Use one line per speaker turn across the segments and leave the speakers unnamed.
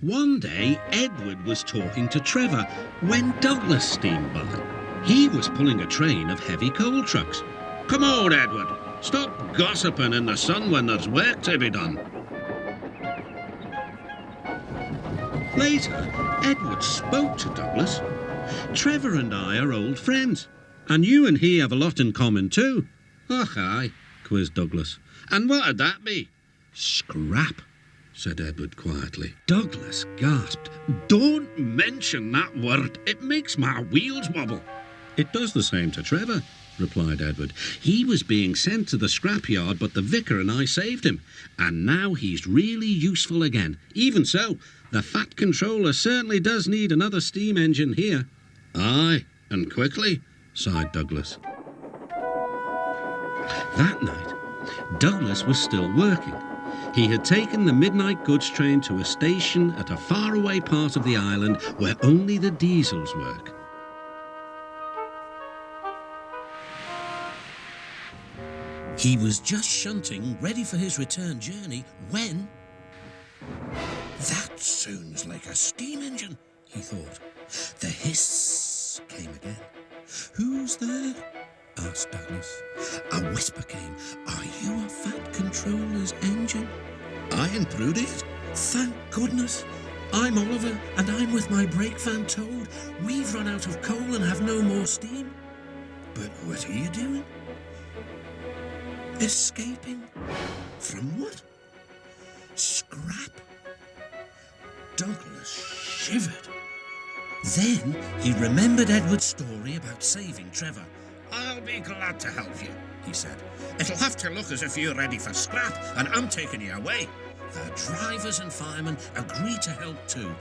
One day, Edward was talking to Trevor when Douglas steamed by. He was pulling a train of heavy coal trucks. "Come on, Edward. Stop gossiping in the sun when there's work to be done." Later, Edward spoke to Douglas. "Trevor and I are old friends, and you and he have a lot in common too." "Och, aye," quizzed Douglas. "And what'd that be?" "Scrap," said Edward quietly. Douglas gasped. "Don't mention that word. It makes my wheels wobble." "It does the same to Trevor," replied Edward. "He was being sent to the scrapyard, but the vicar and I saved him, and now he's really useful again. Even so, the Fat Controller certainly does need another steam engine here." "Aye, and quickly," sighed Douglas. That night, Douglas was still working. He had taken the midnight goods train to a station at a faraway part of the island where only the diesels work. He was just shunting, ready for his return journey, when... "That sounds like a steam engine," he thought. The hiss came again. "Who's there?" asked Douglas. A whisper came. "Are you a Fat Controller's engine?" "I intruded it." "Thank goodness. I'm Oliver, and I'm with my brake van towed. We've run out of coal and have no more steam." "But what are you doing?" "Escaping." "From what?" "Scrap." Douglas shivered. Then he remembered Edward's story about saving Trevor. "I'll be glad to help you," he said. "It'll have to look as if you're ready for scrap, and I'm taking you away." The drivers and firemen agreed to help too.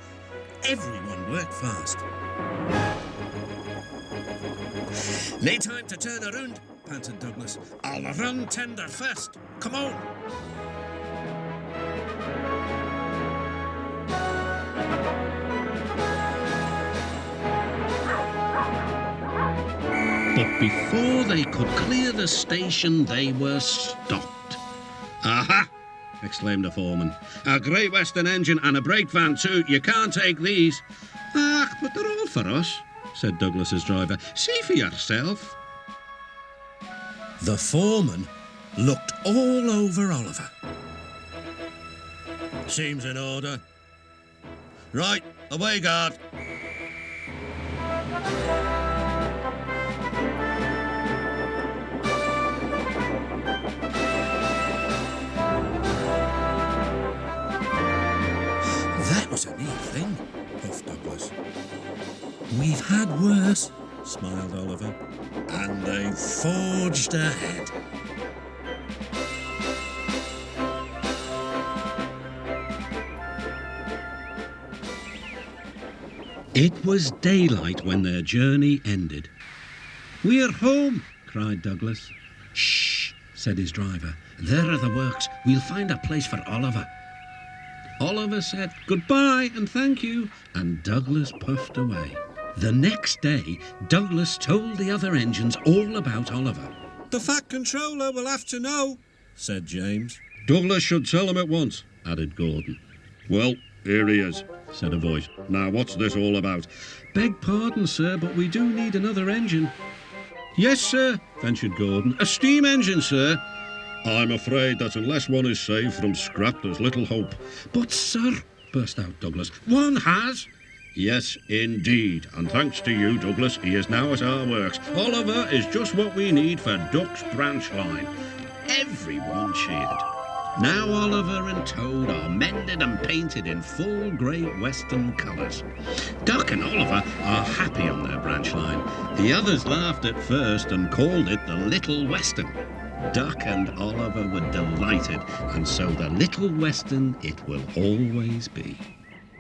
Everyone worked fast. "No time to turn around," panted Douglas. "I'll run tender first. Come on." But before they could clear the station, they were stopped. "Aha!" exclaimed the foreman. "A Great Western engine and a brake van too. You can't take these." "Ah, but they're all for us," said Douglas's driver. "See for yourself." The foreman looked all over Oliver. "Seems in order. Right, away, guard." "That was a neat thing," puffed Douglas. "We've had worse," smiled Oliver. And they forged ahead. It was daylight when their journey ended. "We're home," cried Douglas. "Shh," said his driver. "There are the works. We'll find a place for Oliver." Oliver said goodbye and thank you, and Douglas puffed away. The next day, Douglas told the other engines all about Oliver. "The Fat Controller will have to know," said James. "Douglas should tell him at once," added Gordon. "Well, here he is," said a voice. "Now, what's this all about?" "Beg pardon, sir, but we do need another engine." "Yes, sir," ventured Gordon. "A steam engine, sir." "I'm afraid that unless one is saved from scrap, there's little hope." "But, sir," burst out Douglas, "one has." "Yes, indeed, and thanks to you, Douglas, he is now at our works. Oliver is just what we need for Duck's branch line." Everyone cheered. Now Oliver and Toad are mended and painted in full Great Western colours. Duck and Oliver are happy on their branch line. The others laughed at first and called it the Little Western. Duck and Oliver were delighted, and so the Little Western it will always be.